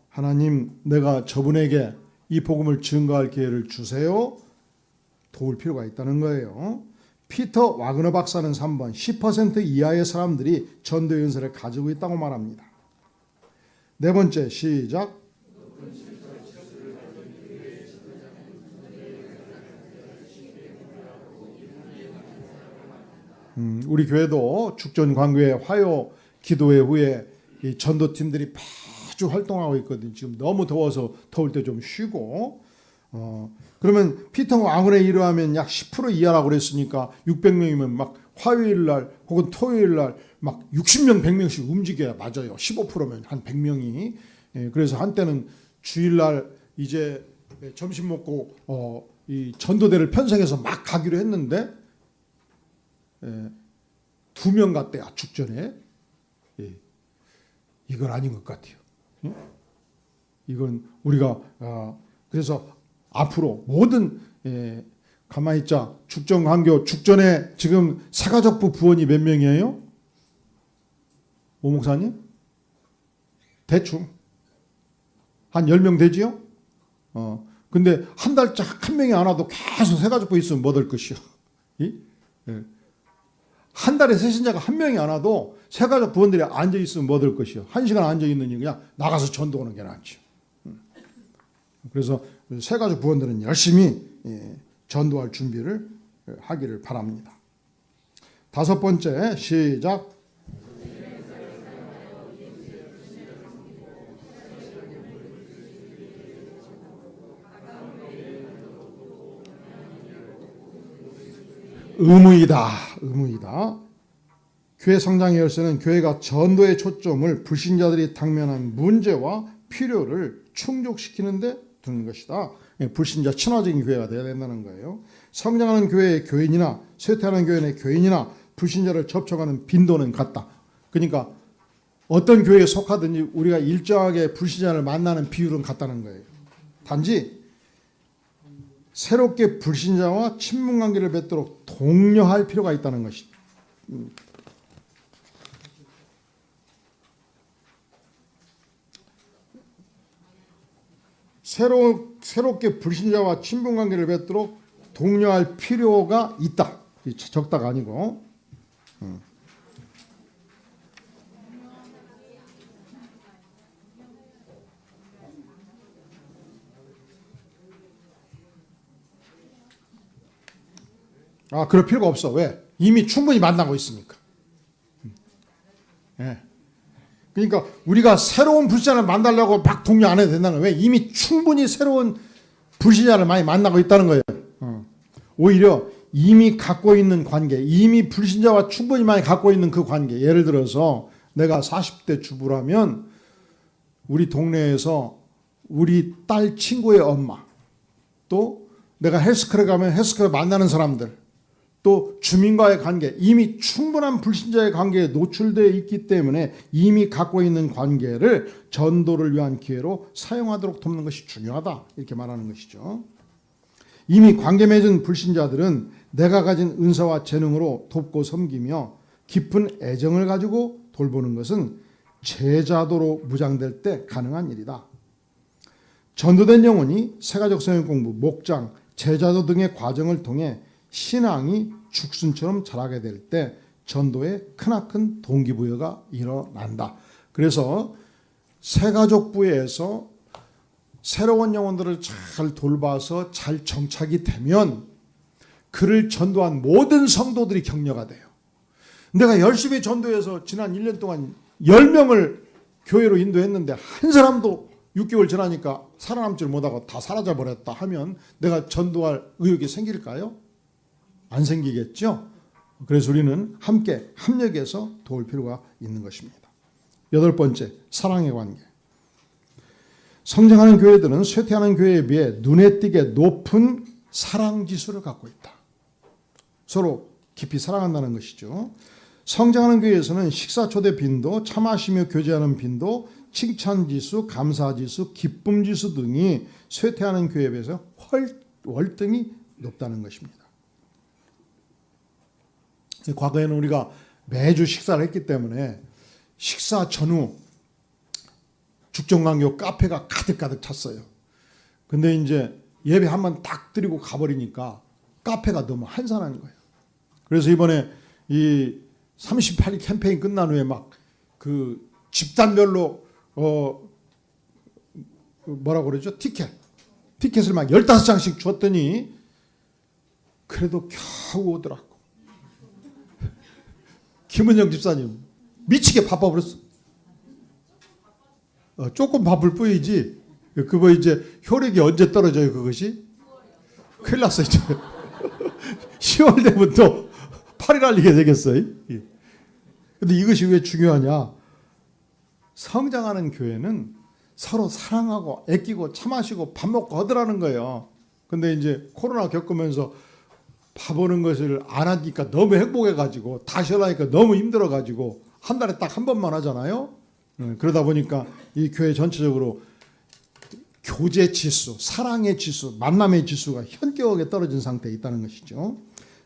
하나님 내가 저분에게 이 복음을 증거할 기회를 주세요, 도울 필요가 있다는 거예요. 피터 와그너 박사는 3번 10% 이하의 사람들이 전도의 은사를 가지고 있다고 말합니다. 4번째 시작. 우리 교회도 죽전 광교회 화요 기도회 후에 이 전도팀들이 아주 활동하고 있거든요. 지금 너무 더워서 더울 때 좀 쉬고, 그러면 피터 왕은에 이르하면 약 10% 이하라고 그랬으니까 600명이면 막 화요일 날 혹은 토요일 날 막 60명 100명씩 움직여야 맞아요. 15%면 한 100명이. 그래서 한때는 주일 날 이제 점심 먹고 이 전도대를 편성해서 막 가기로 했는데 2명 갔대요. 죽전에. 이건 아닌 것 같아요. 이건 우리가 그래서 앞으로 모든 가만히 있자. 죽전 광교 죽전에 지금 사가족부 부원이 몇 명이에요? 오 목사님? 대충 한 10명 되지요? 근데 한 달짝 한 명이 안 와도 계속 사가족부 있으면 뭐 될 것이요? 한 달에 세신자가 한 명이 안 와도 세가족 부원들이 앉아 있으면 뭐 될 것이요? 1시간 앉아 있느니 그냥 나가서 전도하는 게 낫죠. 그래서 세가족 부원들은 열심히 전도할 준비를 하기를 바랍니다. 5번째 시작. 의무이다. 교회 성장의 열쇠는 교회가 전도의 초점을 불신자들이 당면한 문제와 필요를 충족시키는 데 두는 것이다. 불신자 친화적인 교회가 되어야 된다는 거예요. 성장하는 교회의 교인이나 쇠퇴하는 교회의 교인이나 불신자를 접촉하는 빈도는 같다. 그러니까 어떤 교회에 속하든지 우리가 일정하게 불신자를 만나는 비율은 같다는 거예요. 단지 새롭게 불신자와 친분 관계를 맺도록 독려할 필요가 있다는 것이다. 새롭게 불신자와 친분 관계를 맺도록 독려할 필요가 있다. 적다가 아니고. 그럴 필요가 없어. 왜? 이미 충분히 만나고 있으니까. 예. 그러니까 우리가 새로운 불신자를 만나려고 막 독려 안 해도 된다는 거예요. 왜? 이미 충분히 새로운 불신자를 많이 만나고 있다는 거예요. 오히려 이미 갖고 있는 관계, 이미 불신자와 충분히 많이 갖고 있는 그 관계, 예를 들어서 내가 40대 주부라면 우리 동네에서 우리 딸 친구의 엄마, 또 내가 헬스클럽 가면 헬스클럽 만나는 사람들, 또 주민과의 관계, 이미 충분한 불신자의 관계에 노출되어 있기 때문에 이미 갖고 있는 관계를 전도를 위한 기회로 사용하도록 돕는 것이 중요하다. 이렇게 말하는 것이죠. 이미 관계 맺은 불신자들은 내가 가진 은사와 재능으로 돕고 섬기며 깊은 애정을 가지고 돌보는 것은 제자도로 무장될 때 가능한 일이다. 전도된 영혼이 세가족 성경 공부, 목장, 제자도 등의 과정을 통해 신앙이 죽순처럼 자라게 될 때 전도에 크나큰 동기부여가 일어난다. 그래서 새가족부에서 새로운 영혼들을 잘 돌봐서 잘 정착이 되면 그를 전도한 모든 성도들이 격려가 돼요. 내가 열심히 전도해서 지난 1년 동안 10명을 교회로 인도했는데 한 사람도 6개월 지나니까 살아남지를 못하고 다 사라져버렸다 하면 내가 전도할 의욕이 생길까요? 안 생기겠죠. 그래서 우리는 함께 합력해서 도울 필요가 있는 것입니다. 8번째, 사랑의 관계. 성장하는 교회들은 쇠퇴하는 교회에 비해 눈에 띄게 높은 사랑 지수를 갖고 있다. 서로 깊이 사랑한다는 것이죠. 성장하는 교회에서는 식사 초대 빈도, 차 마시며 교제하는 빈도, 칭찬 지수, 감사 지수, 기쁨 지수 등이 쇠퇴하는 교회에 비해서 월등히 높다는 것입니다. 과거에는 우리가 매주 식사를 했기 때문에 식사 전후 죽정강교 카페가 가득가득 찼어요. 근데 이제 예배 한 번 딱 드리고 가버리니까 카페가 너무 한산한 거예요. 그래서 이번에 이 38일 캠페인 끝난 후에 막 그 집단별로 뭐라고 그러죠? 티켓을 막 15장씩 줬더니 그래도 겨우 오더라고. 김은영 집사님 미치게 바빠버렸어. 조금 바쁠 뿐이지 그거 이제 효력이 언제 떨어져요 그것이? 큰일 났어요. 10월 때부터 팔이 날리게 되겠어요. 근데 이것이 왜 중요하냐? 성장하는 교회는 서로 사랑하고 아끼고 차 마시고 밥 먹고 하더라는 거예요. 근데 이제 코로나 겪으면서 밥 오는 것을 안 하니까 너무 행복해가지고 다시 하려니까 너무 힘들어가지고 한 달에 딱 한 번만 하잖아요. 그러다 보니까 이 교회 전체적으로 교제 지수, 사랑의 지수, 만남의 지수가 현격하게 떨어진 상태에 있다는 것이죠.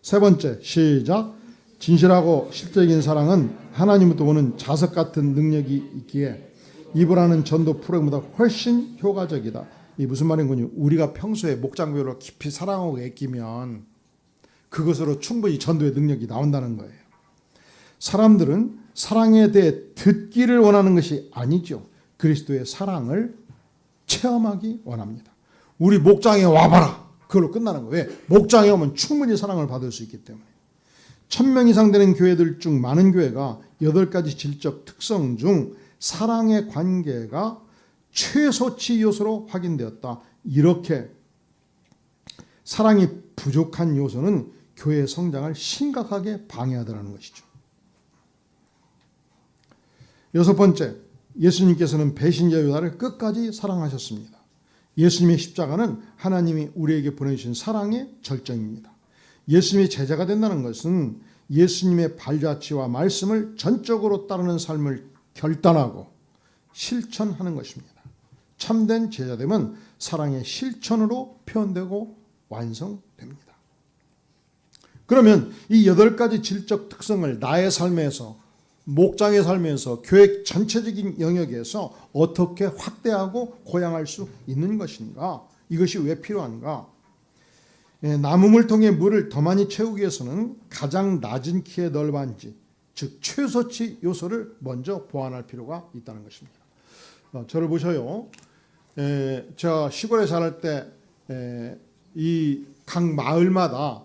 세 번째, 시작. 진실하고 실제적인 사랑은 하나님부터 오는 자석 같은 능력이 있기에 이브라는 전도 프로그램보다 훨씬 효과적이다. 이 무슨 말인군요. 우리가 평소에 목장교회를 깊이 사랑하고 애끼면 그것으로 충분히 전도의 능력이 나온다는 거예요. 사람들은 사랑에 대해 듣기를 원하는 것이 아니죠. 그리스도의 사랑을 체험하기 원합니다. 우리 목장에 와봐라. 그걸로 끝나는 거예요. 왜? 목장에 오면 충분히 사랑을 받을 수 있기 때문에. 1000명 이상 되는 교회들 중 많은 교회가 8가지 질적 특성 중 사랑의 관계가 최소치 요소로 확인되었다. 이렇게 사랑이 부족한 요소는 교회의 성장을 심각하게 방해하더라는 것이죠. 6번째, 예수님께서는 배신자 유다를 끝까지 사랑하셨습니다. 예수님의 십자가는 하나님이 우리에게 보내주신 사랑의 절정입니다. 예수님의 제자가 된다는 것은 예수님의 발자취와 말씀을 전적으로 따르는 삶을 결단하고 실천하는 것입니다. 참된 제자됨은 사랑의 실천으로 표현되고 완성됩니다. 그러면 이 8가지 질적 특성을 나의 삶에서, 목장의 삶에서, 교회 전체적인 영역에서 어떻게 확대하고 고양할 수 있는 것인가? 이것이 왜 필요한가? 나눔을 통해 물을 더 많이 채우기 위해서는 가장 낮은 키의 널빤지, 즉 최소치 요소를 먼저 보완할 필요가 있다는 것입니다. 저를 보셔요. 제가 시골에 살 때 이 각 마을마다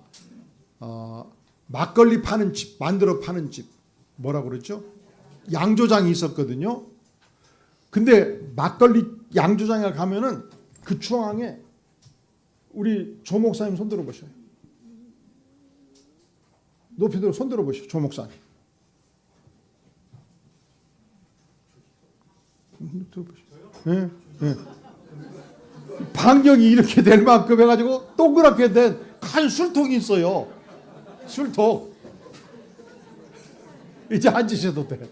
막걸리 파는 집, 만들어 파는 집, 뭐라고 그랬죠? 양조장이 있었거든요. 근데 막걸리 양조장에 가면은 그 중앙에 우리 조 목사님 손 들어보셔요. 높이 들어 손 들어보시오. 조 목사님. 들어보시오. 예, 예. 반경이 이렇게 될 만큼 해가지고 동그랗게 된 큰 술통이 있어요. 술통. 이제 앉으셔도 돼.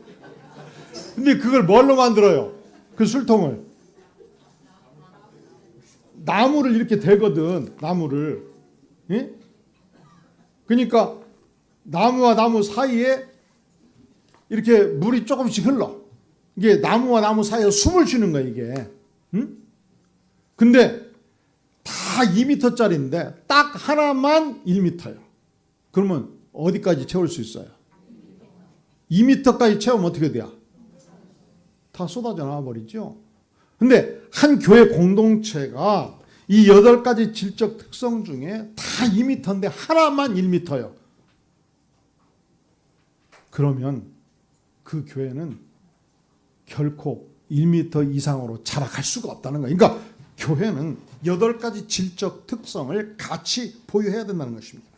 근데 그걸 뭘로 만들어요? 그 술통을. 나무를 이렇게 대거든. 나무를. 예? 그러니까 나무와 나무 사이에 이렇게 물이 조금씩 흘러. 이게 나무와 나무 사이에 숨을 쉬는 거야, 이게. 응? 근데 다 2m짜리인데 딱 하나만 1m예요. 그러면 어디까지 채울 수 있어요? 2m까지 채우면 어떻게 돼요? 다 쏟아져 나와 버리죠. 근데 한 교회 공동체가 이 8가지 질적 특성 중에 다 2m인데 하나만 1m예요. 그러면 그 교회는 결코 1m 이상으로 자라갈 수가 없다는 거예요. 그러니까 교회는 8가지 질적 특성을 같이 보유해야 된다는 것입니다.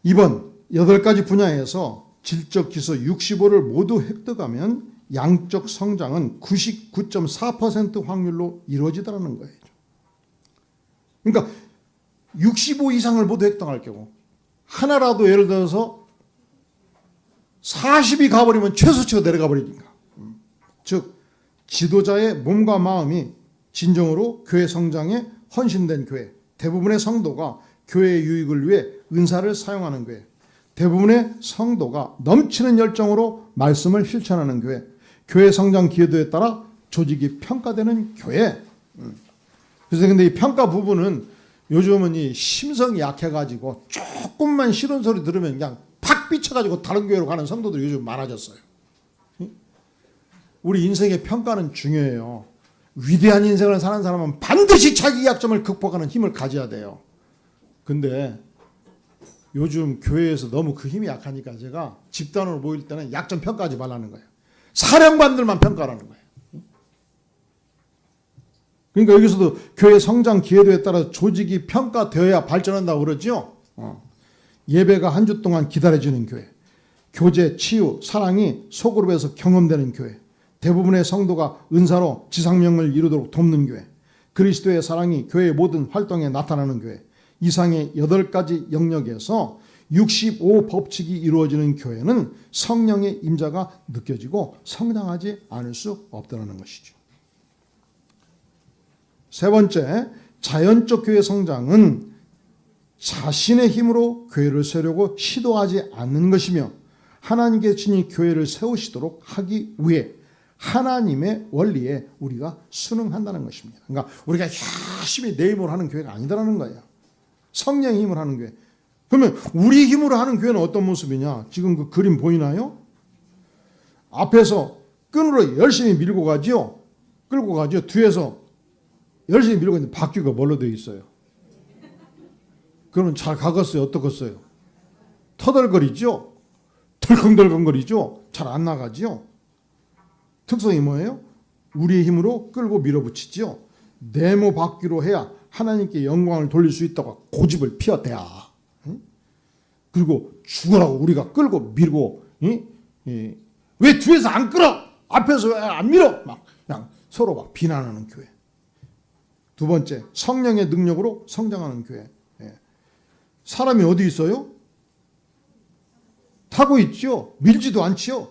이번 8가지 분야에서 질적 기소 65를 모두 획득하면 양적 성장은 99.4% 확률로 이루어지더라는 거예요. 그러니까 65 이상을 모두 획득할 경우 하나라도 예를 들어서 40이 가버리면 최소치가 내려가 버리니까. 즉 지도자의 몸과 마음이 진정으로 교회 성장에 헌신된 교회, 대부분의 성도가 교회의 유익을 위해 은사를 사용하는 교회, 대부분의 성도가 넘치는 열정으로 말씀을 실천하는 교회, 교회 성장 기여도에 따라 조직이 평가되는 교회. 그래서 근데 이 평가 부분은 요즘은 이 심성이 약해가지고 조금만 싫은 소리 들으면 그냥 팍 삐쳐가지고 다른 교회로 가는 성도들이 요즘 많아졌어요. 우리 인생의 평가는 중요해요. 위대한 인생을 사는 사람은 반드시 자기 약점을 극복하는 힘을 가져야 돼요. 근데 요즘 교회에서 너무 그 힘이 약하니까 제가 집단으로 모일 때는 약점 평가하지 말라는 거예요. 사령관들만 평가하라는 거예요. 그러니까 여기서도 교회 성장 기여도에 따라 조직이 평가되어야 발전한다고 그러죠. 예배가 한 주 동안 기다려지는 교회, 교제, 치유, 사랑이 소그룹에서 경험되는 교회, 대부분의 성도가 은사로 지상명을 이루도록 돕는 교회, 그리스도의 사랑이 교회의 모든 활동에 나타나는 교회, 이상의 8가지 영역에서 65 법칙이 이루어지는 교회는 성령의 임자가 느껴지고 성장하지 않을 수 없다는 것이죠. 세 번째, 자연적 교회 성장은 자신의 힘으로 교회를 세우려고 시도하지 않는 것이며 하나님께 친히 교회를 세우시도록 하기 위해 하나님의 원리에 우리가 순응한다는 것입니다. 그러니까 우리가 열심히 내 힘으로 하는 교회가 아니다라는 거예요. 성령의 힘으로 하는 교회. 그러면 우리 힘으로 하는 교회는 어떤 모습이냐? 지금 그 그림 보이나요? 앞에서 끈으로 열심히 밀고 가죠. 끌고 가죠. 뒤에서 열심히 밀고 있는데 바퀴가 뭘로 되어 있어요? 그러면 잘 가겠어요? 어떻겠어요? 터덜거리죠? 덜컹덜컹거리죠? 잘 안 나가죠? 특성이 뭐예요? 우리의 힘으로 끌고 밀어붙이죠. 네모 바퀴로 해야 하나님께 영광을 돌릴 수 있다고 고집을 피워대야. 그리고 죽으라고 우리가 끌고 밀고 왜 뒤에서 안 끌어? 앞에서 왜 안 밀어? 막 그냥 서로 막 비난하는 교회. 두 번째, 성령의 능력으로 성장하는 교회. 예. 사람이 어디 있어요? 타고 있죠. 밀지도 않지요.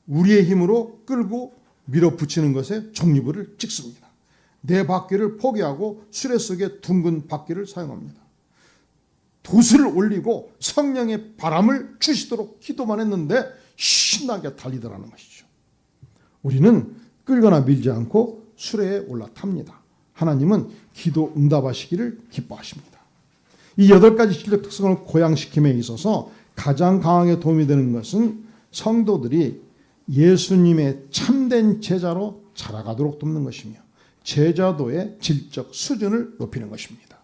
우리의 힘으로 끌고 밀어붙이는 것에 종이불을 찍습니다. 내 바퀴를 포기하고 수레속의 둥근 바퀴를 사용합니다. 돛을 올리고 성령의 바람을 주시도록 기도만 했는데 신나게 달리더라는 것이죠. 우리는 끌거나 밀지 않고 수레에 올라탑니다. 하나님은 기도 응답하시기를 기뻐하십니다. 이 8가지 실력 특성을 고양시킴에 있어서 가장 강하게 도움이 되는 것은 성도들이 예수님의 참된 제자로 자라가도록 돕는 것이며 제자도의 질적 수준을 높이는 것입니다.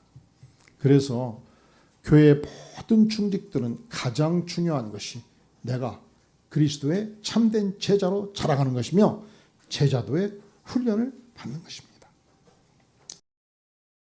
그래서 교회의 모든 중직들은 가장 중요한 것이 내가 그리스도의 참된 제자로 자라가는 것이며 제자도의 훈련을 받는 것입니다.